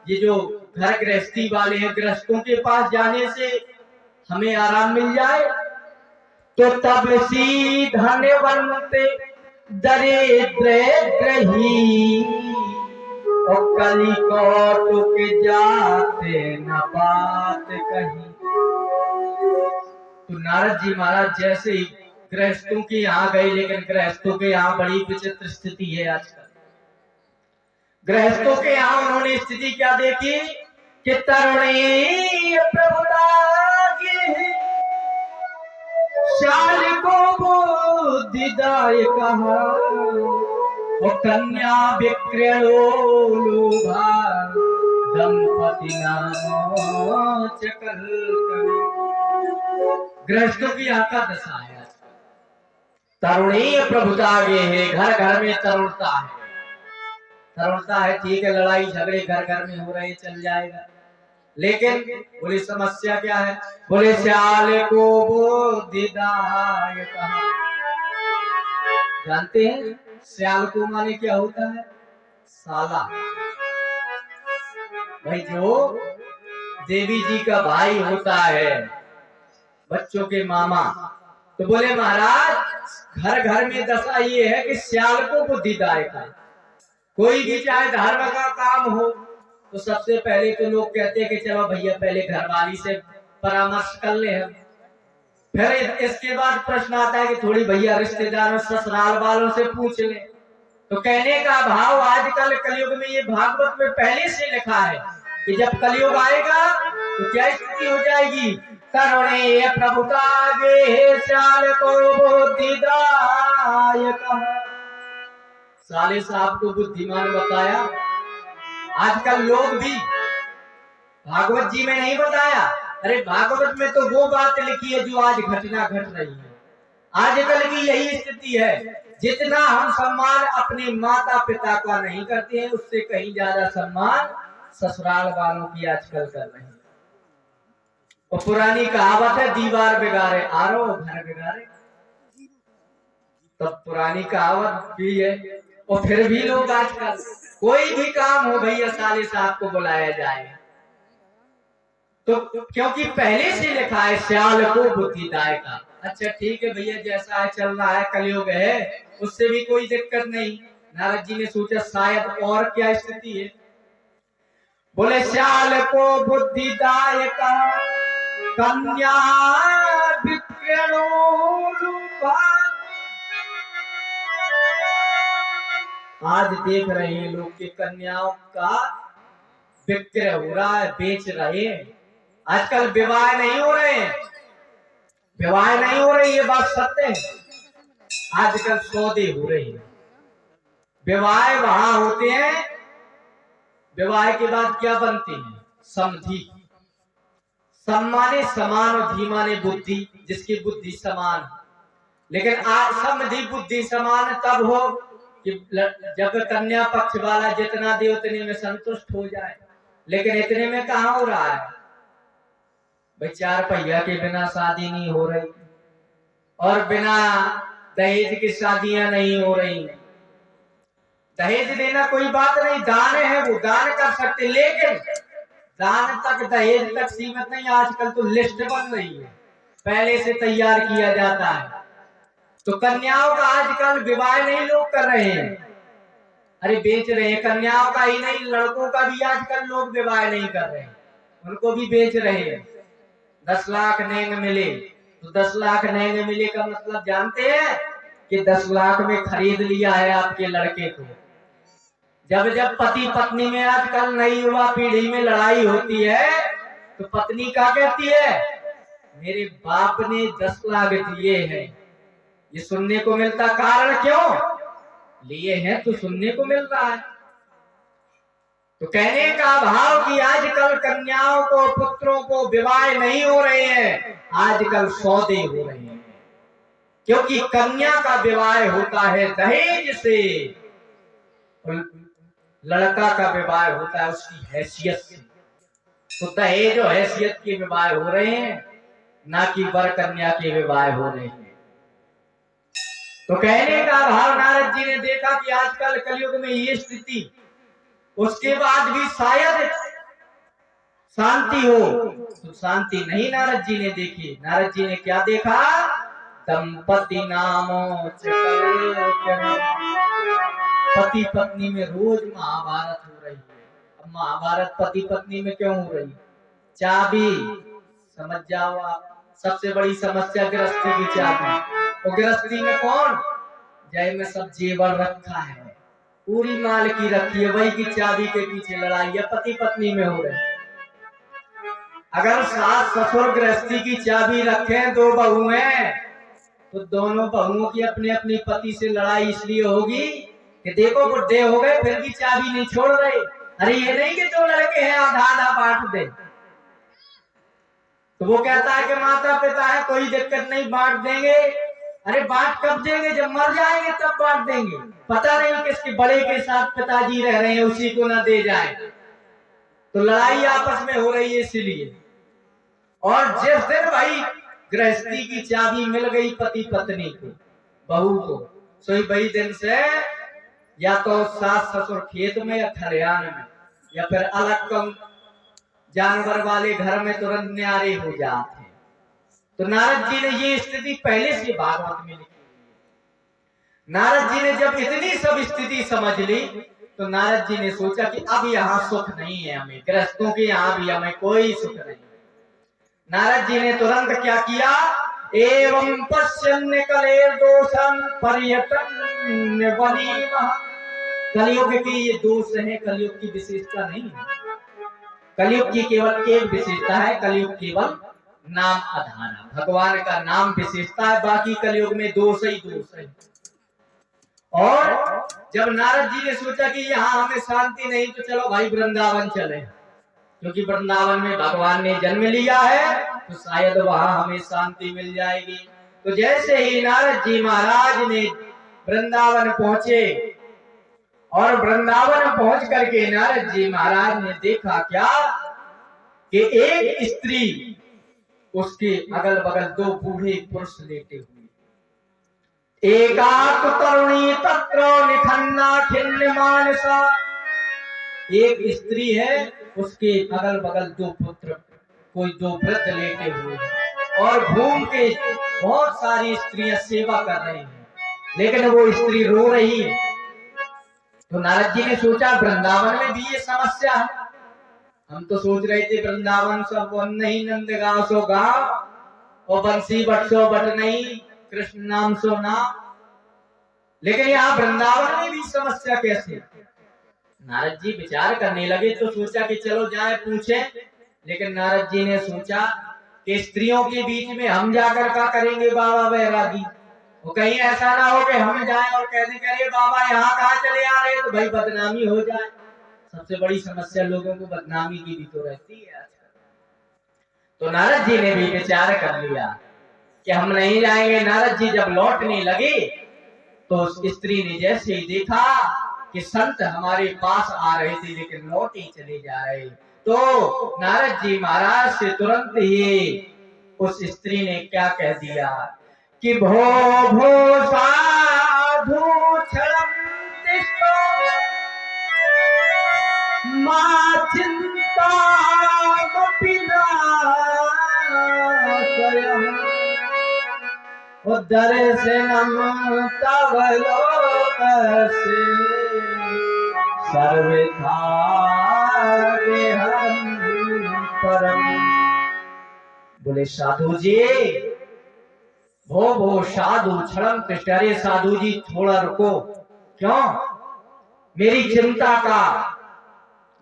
ये जो घर गृहस्थी वाले हैं, गृहस्थों के पास जाने से हमें आराम मिल जाए, तो तब सी धनवंत दरिद्र ग्रही और कली कौटुक जाते न बात कही। तो नारद जी महाराज जैसे ही गृहस्थों के यहाँ गए, लेकिन गृहस्थों के यहाँ बड़ी विचित्र स्थिति है आजकल। गृहस्थों के यहाँ उन्होंने स्थिति क्या देखी कि तरुणी प्रभुतागे शाल को बुद्धिदाय कहा और कन्या विक्रयो लोभा दंपति नामो चकल। गृहस्थों की आका दशा है। तरुणीय प्रभुता आगे है, घर घर में तरुणता है। तरुणता है, ठीक है, लड़ाई झगड़े घर घर में हो रहे, चल जाएगा, लेकिन बोले समस्या क्या है? बोले श्याल को बुद्धिदाय कहा। जानते हैं श्याल को माने क्या होता है? साला। भाई जो देवी जी का भाई होता है, बच्चों के मामा, तो बोले महाराज घर घर में दशा ये है कि श्याल को बुद्धिदाय का। कोई भी चाहे धर्म का काम हो तो सबसे पहले तो लोग कहते हैं कि चलो भैया पहले घरवाली से परामर्श कर ले हम, फिर इसके बाद प्रश्न आता है कि थोड़ी भैया रिश्तेदारों ससुराल वालों से पूछ ले। तो कहने का भाव आजकल कलयुग में, ये भागवत में पहले से लिखा है कि जब कलयुग आएगा तो क्या स्थिति हो जाएगी? तरुणे प्रभुतागे श्याल को बुद्धिदाय कहा। साले साहब को बुद्धिमान बताया। आजकल लोग भी, भागवत जी में नहीं बताया, अरे भागवत में तो वो बात लिखी है जो आज घटना घट रही है। आजकल की यही स्थिति है, जितना हम सम्मान अपने माता पिता का नहीं करते हैं, उससे कहीं ज्यादा सम्मान ससुराल वालों की आजकल कर रहे हैं। और पुरानी कहावत है, दीवार बिगाड़े आरो घर बिगाड़े। तब पुरानी कहावत भी है, और फिर भी लोग आजकल कोई भी काम हो भैया साले साहब को बुलाया जाए, तो क्योंकि पहले से लिखा है श्याल को बुद्धिदाय का। अच्छा ठीक है भैया, जैसा है चल रहा है, कलयुग है, उससे भी कोई दिक्कत नहीं। नारद जी ने सोचा शायद और क्या स्थिति है। बोले श्याल को बुद्धिदाय का कन्या विक्रयो लोभा। आज देख रहे हैं लोग कि कन्याओं का विक्रय हो रहा है, बेच रहे हैं। आजकल विवाह नहीं हो रहे हैं, विवाह नहीं हो रही, ये बात सत्य है। आजकल सौदे हो रहे हैं। विवाह वहां होते हैं, विवाह के बाद क्या बनते हैं? समधि। सम्माने समान और धीमाने बुद्धि, जिसकी बुद्धि समान। लेकिन आज समधि बुद्धि समान तब हो कि जब कन्या पक्ष वाला जितना दे उतने में संतुष्ट हो जाए, लेकिन इतने में कहाँ हो रहा है भाई? 4 पहिया के बिना शादी नहीं हो रही, और बिना दहेज की शादियां नहीं हो रही। दहेज देना कोई बात नहीं, दान है, वो दान कर सकते, लेकिन दान तक दहेज तक सीमित नहीं। आजकल तो लिस्ट बन रही है, पहले से तैयार किया जाता है। तो कन्याओं का आजकल विवाह नहीं लोग कर रहे हैं, अरे बेच रहे हैं। कन्याओं का ही नहीं, लड़कों का भी आजकल लोग विवाह नहीं कर रहे हैं, उनको भी बेच रहे हैं। 10 लाख नेंग मिले, तो 10 लाख नेंग मिले का मतलब जानते हैं कि 10 लाख में खरीद लिया है आपके लड़के को। जब जब पति पत्नी में आजकल नई युवा पीढ़ी में लड़ाई होती है, तो पत्नी क्या कहती है? मेरे बाप ने 10 लाख दिए हैं। ये सुनने को मिलता, कारण क्यों? लिए हैं तो सुनने को मिल रहा है। तो कहने का भाव कि आजकल कन्याओं को, पुत्रों को विवाह नहीं हो रहे हैं, आजकल सौदे हो रहे हैं। क्योंकि कन्या का विवाह होता है दहेज से, लड़का का विवाह होता है उसकी हैसियत से। तो दहेज और हैसियत के विवाह हो रहे हैं, ना कि वर कन्या के विवाह हो रहे हैं। तो कहने का भाव, नारद जी ने देखा कि आजकल कलयुग में ये स्थिति, उसके बाद भी शायद शांति हो। तो शांति नहीं नारद जी ने देखी। नारद जी ने क्या देखा? दंपति नामो पति पत्नी में रोज महाभारत हो रही है। अब महाभारत पति पत्नी में क्यों हो रही? चाबी समझ जाओ आप। सबसे बड़ी समस्या गृहस्थी की चाबी। और गृहस्थी में कौन? जय में सब जेवर रखा है, पूरी माल की रखी है, वही की चाबी के पीछे लड़ाई है पति पत्नी में हो रही। अगर सास ससुर गृहस्थी की चाबी रखे, दो बहू हैं, तो दोनों बहुओं की अपने अपनी पति से लड़ाई इसलिए होगी कि देखो बुढ़े हो गए फिर भी चाबी नहीं छोड़ रहे। अरे ये नहीं कि दो लड़के हैं आधा आधा बांट दे। तो वो कहता है कि माता पिता है कोई दिक्कत नहीं बांट देंगे। अरे बांट कब देंगे? जब मर जाएंगे तब बांट देंगे। पता नहीं किसके बड़े के साथ पिताजी रह रहे हैं, उसी को ना दे जाए। तो लड़ाई आपस में हो रही है इसीलिए। और जिस दिन भाई गृहस्थी की चाबी मिल गई पति पत्नी को, बहू को, सोई वही दिन से या तो सास ससुर खेत में या खलिहान में या फिर अलग कम जानवर वाले घर में तुरंत न्यारे हो जाते हैं। तो नारद जी ने ये स्थिति पहले से भागवत में लिखी। नारद जी ने जब इतनी सब स्थिति समझ ली तो नारद जी ने सोचा कि अब यहाँ सुख नहीं है, हमें गृहस्थों के यहाँ भी हमें कोई सुख नहीं। नारद जी ने तुरंत क्या किया? एवं पश्यन् कलेर दोषं पर्यटन वनीमः। कलयुग की ये दोष है, कलयुग की विशेषता नहीं है। कलयुग की केवल एक विशेषता है, कलयुग केवल नाम आधार, भगवान का नाम विशेषता है, बाकी कलयुग में दोष ही दोष है। और जब नारद जी ने सोचा कि यहाँ हमें शांति नहीं, तो चलो भाई वृंदावन चले, क्योंकि वृंदावन में भगवान ने जन्म लिया है, तो शायद वहां हमें शांति मिल जाएगी। तो जैसे ही नारद जी महाराज ने वृंदावन पहुंचे और वृंदावन पहुंच करके नारद जी महाराज ने देखा क्या कि एक स्त्री, उसके अगल बगल दो बूढ़े पुरुष लेटे हुए, एकाक तरुणी तत्र निखन्ना खिन्न मानसा। एक स्त्री है, उसके अगल बगल दो पुत्र, कोई दो वृद्ध लेटे हुए हैं और घूम के बहुत सारी स्त्रियां सेवा कर रही हैं, लेकिन वो स्त्री रो रही है। तो नारद जी ने सोचा वृंदावन में भी ये समस्या है। हम तो सोच रहे थे वृंदावन सब नहीं, नंद गांव सो गांव और बंसी बट सो बट नहीं, कृष्ण नाम सो नाम। लेकिन यहाँ वृंदावन में भी समस्या कैसे? नारद जी विचार करने लगे तो सोचा कि चलो जाए पूछें। लेकिन नारद जी ने सोचा कि स्त्रियों के बीच में हम जाकर क्या करेंगे बाबा बैरागी? वो कहीं ऐसा ना हो कि हम जाएं और कहने करिए बाबा यहाँ कहाँ चले आ रहे, तो भाई बदनामी हो जाए। सबसे बड़ी समस्या लोगों को बदनामी की भी तो रहती है आजकल। तो नारद जी ने भी विचार कर लिया कि हम नहीं जाएंगे। नारद जी जब लौटने लगे तो उस स्त्री ने जैसे ही देखा कि संत हमारे पास आ रहे थे लेकिन लौट ही चले जा रहे, तो नारद जी महाराज से तुरंत ही उस स्त्री ने क्या कह दिया कि भो भो साधु क्षणं तिष्ठो मा चिन्तामपि नाशयः दर्शनम तव लोकस्य सर्वथा गेहं परम। बोले साधु जी, भो साधु क्षणं तिष्ठ। अरे साधु जी थोड़ा रुको। क्यों? मेरी चिंता का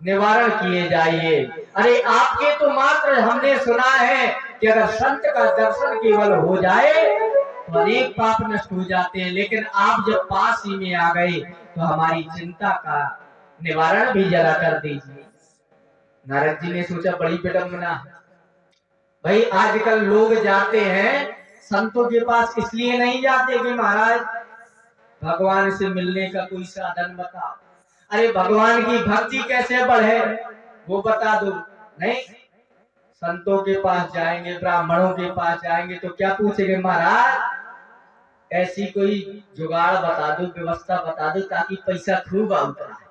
निवारण किए जाइए। अरे आपके तो मात्र हमने सुना है कि अगर संत का दर्शन केवल हो जाए तो अनेक पाप नष्ट हो जाते हैं, लेकिन आप जब पास ही में आ गए तो हमारी चिंता का निवारण भी जरा कर दीजिए। नारद जी ने सोचा बड़ी विडंबना भाई, आजकल लोग जाते हैं संतों के पास इसलिए नहीं जाते कि महाराज भगवान से मिलने का कोई साधन बताओ। अरे भगवान की भक्ति कैसे बढ़े वो बता दो। नहीं, संतों के पास जाएंगे, ब्राह्मणों के पास जाएंगे तो क्या पूछेंगे? महाराज ऐसी कोई जुगाड़ बता दो, व्यवस्था बता दो ताकि पैसा खूब उतरा है,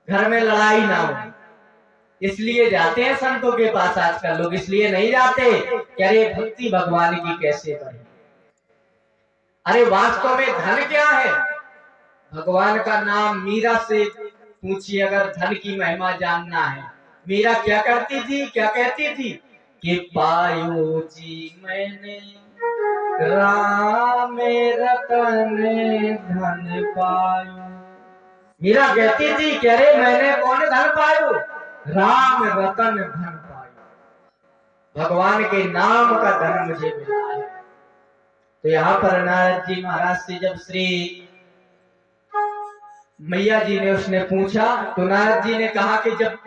घर में लड़ाई ना हो। इसलिए जाते हैं संतों के पास आजकल लोग, इसलिए नहीं जाते कि अरे भक्ति भगवान की कैसे बढ़े। अरे वास्तव में धन क्या है? भगवान का नाम। मीरा से पूछिए अगर धन की महिमा जानना है। मीरा क्या करती थी, क्या कहती थी कि पायो जी मैंने राम रतन धन पायो। मीरा कहती थी कि अरे मैंने कौन धन पायो? राम रतन धन पायो। भगवान के नाम का धन मुझे मिला है। तो यहाँ पर नारद जी महाराज से जब श्री मैया जी ने उसने पूछा तो नारद जी ने कहा कि जब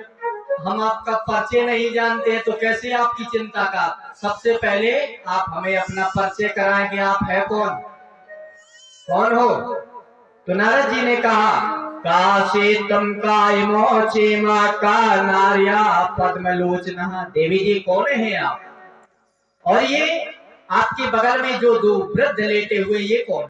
हम आपका परिचय नहीं जानते हैं तो कैसे आपकी चिंता का। सबसे पहले आप हमें अपना परिचय कराएं कि आप है कौन, कौन हो। तो नारद जी ने कहा कासे तम काय मोचे मां का नार्या पद्मलोचना। देवी जी कौन है आप? और ये आपके बगल में जो दो वृद्ध लेटे हुए ये कौन?